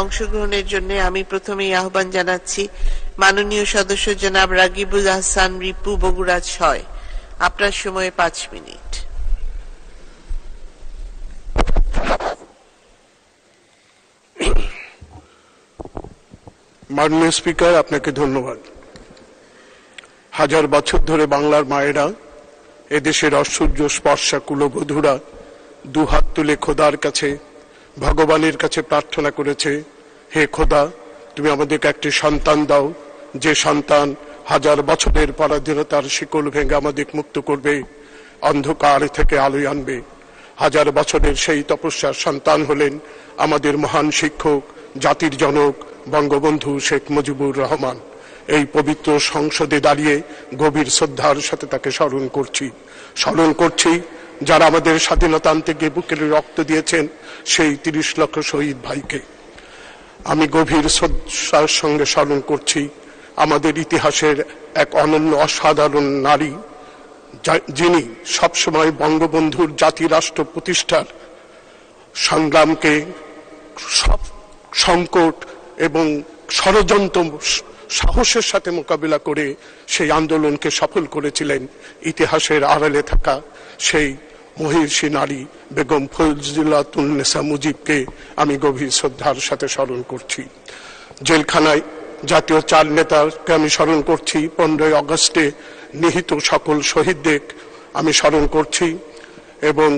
অংশগ্রহণের জন্য আমি প্রথমেই আহ্বান জানাচ্ছি মাননীয় সদস্য জনাব রাগিবুল হাসান রিপু, বগুড়া ৬। আপনার সময় ৫ মিনিট। মাননীয় স্পিকার, আপনাকে ধন্যবাদ। হাজার বছর ধরে বাংলার মায়েরা, এদেশের ঐশ্বর্য স্পর্শা কুলবধূরা দুহাত তুলে খোদার কাছে, ভগবানের কাছে প্রার্থনা করেছে, হে খোদা, তুমি আমাদেরকে একটি সন্তান দাও, যে সন্তান হাজার বছরের পরাধীনতার শিকল ভেঙে আমাদের মুক্ত করবে, অন্ধকার থেকে আলোয় আনবে। হাজার বছরের সেই তপস্যার সন্তান হলেন আমাদের মহান শিক্ষক, জাতির জনক বঙ্গবন্ধু শেখ মুজিবুর রহমান। এই পবিত্র সংসদে দাঁড়িয়ে গভীর শ্রদ্ধার সাথে তাকে স্মরণ করছি যারা আমাদের স্বাধীনতা আনতে গিয়ে বুকের রক্ত দিয়েছেন, সেই ৩০ লক্ষ শহীদ ভাইকে। আমি গভীর শ্রদ্ধার সঙ্গে স্মরণ করছি আমাদের ইতিহাসের এক অনন্য অসাধারণ নারী, যিনি সবসময় বঙ্গবন্ধুর জাতি রাষ্ট্র প্রতিষ্ঠার সংগ্রামকে সব সংকট এবং ষড়যন্ত্র সাহসের সাথে মোকাবিলা করে সেই আন্দোলনকে সফল করেছিলেন। ইতিহাসের আড়ালে থাকা সেই মহিষী নারী বেগম ফজিলাতুন্নেসা মুজিবকে আমি গভীর শ্রদ্ধার সাথে স্মরণ করছি। জেলখানায় জাতীয় ৪ নেতাকে আমি স্মরণ করছি। 15ই আগস্টে নিহত সকল শহীদদের আমি স্মরণ করছি এবং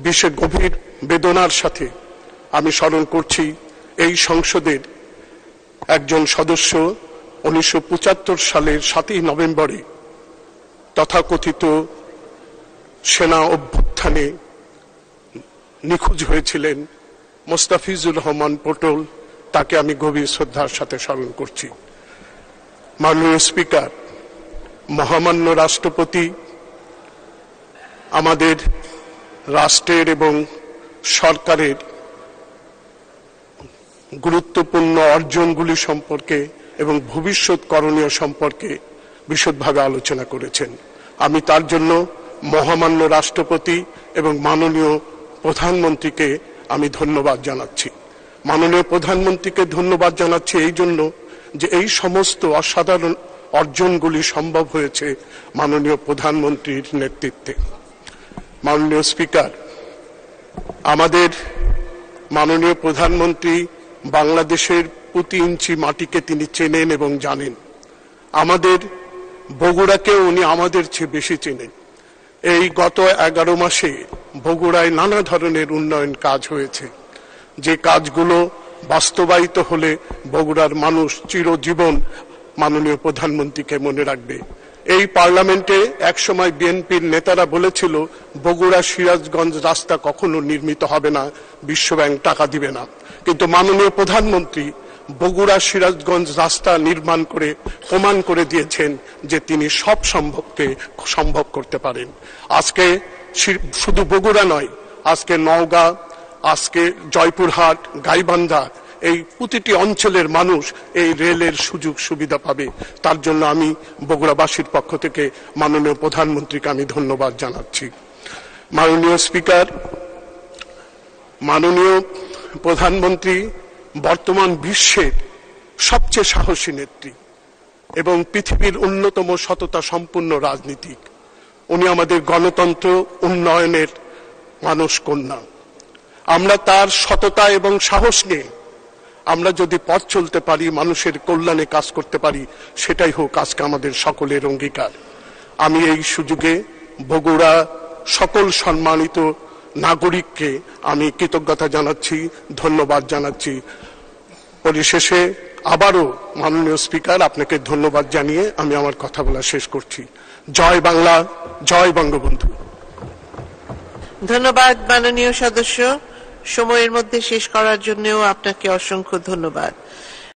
বিশেষ গভীর বেদনার সাথে আমি স্মরণ করছি এই সংসদের একজন সদস্য 1975 সালের 7ই নভেম্বরে তথাকথিত সেনা অভ্যুত্থানে নিখোঁজ হয়েছিলেন, মোস্তাফিজুর রহমান পটল। তাকে আমি গভীর শ্রদ্ধার সাথে স্মরণ করছি। মাননীয় স্পিকার, মহামান্য রাষ্ট্রপতি আমাদের রাষ্ট্রের এবং সরকারের গুরুত্বপূর্ণ অর্জনগুলি সম্পর্কে এবং ভবিষ্যৎ করণীয় সম্পর্কে বিশদভাবে আলোচনা করেছেন। আমি তার জন্য মহামান্য রাষ্ট্রপতি এবং মাননীয় প্রধানমন্ত্রীকে আমি ধন্যবাদ জানাচ্ছি। মাননীয় প্রধানমন্ত্রীকে ধন্যবাদ জানাচ্ছি এই জন্য যে এই সমস্ত অসাধারণ অর্জনগুলি সম্ভব হয়েছে মাননীয় প্রধানমন্ত্রীর নেতৃত্বে। মাননীয় স্পিকার, আমাদের মাননীয় প্রধানমন্ত্রী বাংলাদেশের প্রতি ইঞ্চি মাটিকে তিনি চেনেন এবং জানেন। আমাদের বগুড়াকেও উনি আমাদের চেয়ে বেশি চেনেন। এই গত 11 মাসে বগুড়ায় নানা ধরনের উন্নয়ন কাজ হয়েছে, যে কাজগুলো বাস্তবায়িত হলে বগুড়ার মানুষ চিরজীবন মাননীয় প্রধানমন্ত্রীকে মনে রাখবে। এই পার্লামেন্টে একসময় বিএনপির নেতারা বলেছিল বগুড়া সিরাজগঞ্জ রাস্তা কখনো নির্মিত হবে না, বিশ্বব্যাংক টাকা দিবে না, কিন্তু মাননীয় প্রধানমন্ত্রী বগুড়া সিরাজগঞ্জ রাস্তা নির্মাণ করে প্রমাণ করে দিয়েছেন যে তিনি সব সম্ভবকে সম্ভব করতে পারেন। আজকে শুধু বগুড়া নয়, আজকে নওগাঁ, আজকে জয়পুরহাট, গাইবান্ধা, এই প্রতিটি অঞ্চলের মানুষ এই রেলের সুযোগ সুবিধা পাবে। তার জন্য আমি বগুড়াবাসীর পক্ষ থেকে মাননীয় প্রধানমন্ত্রীকে আমি ধন্যবাদ জানাচ্ছি। মাননীয় স্পিকার, মাননীয় প্রধানমন্ত্রী বর্তমান বিশ্বের সবচেয়ে সাহসী নেত্রী এবং পৃথিবীর অন্যতম সততা সম্পন্ন রাজনীতিক। উনি আমাদের গণতন্ত্র উন্নয়নের মানস কন্যা। আমরা তার সততা এবং সাহস নিয়ে আমরা যদি পথ চলতে পারি, মানুষের কল্যাণে কাজ করতে পারি, সেটাই হোক আজকে আমাদের সকলের অঙ্গীকার। আমি এই সুযোগে বগুড়া সকল সম্মানিত নাগরিককে আমি কৃতজ্ঞতা জানাচ্ছি, ধন্যবাদ জানাচ্ছি। পরিশেষে আবারও মাননীয় স্পিকার, আপনাকে ধন্যবাদ জানিয়ে আমি আমার কথা বলা শেষ করছি। জয় বাংলা, জয় বঙ্গবন্ধু। ধন্যবাদ মাননীয় সদস্য। সময়ের মধ্যে শেষ করার জন্যও আপনাকে অসংখ্য ধন্যবাদ।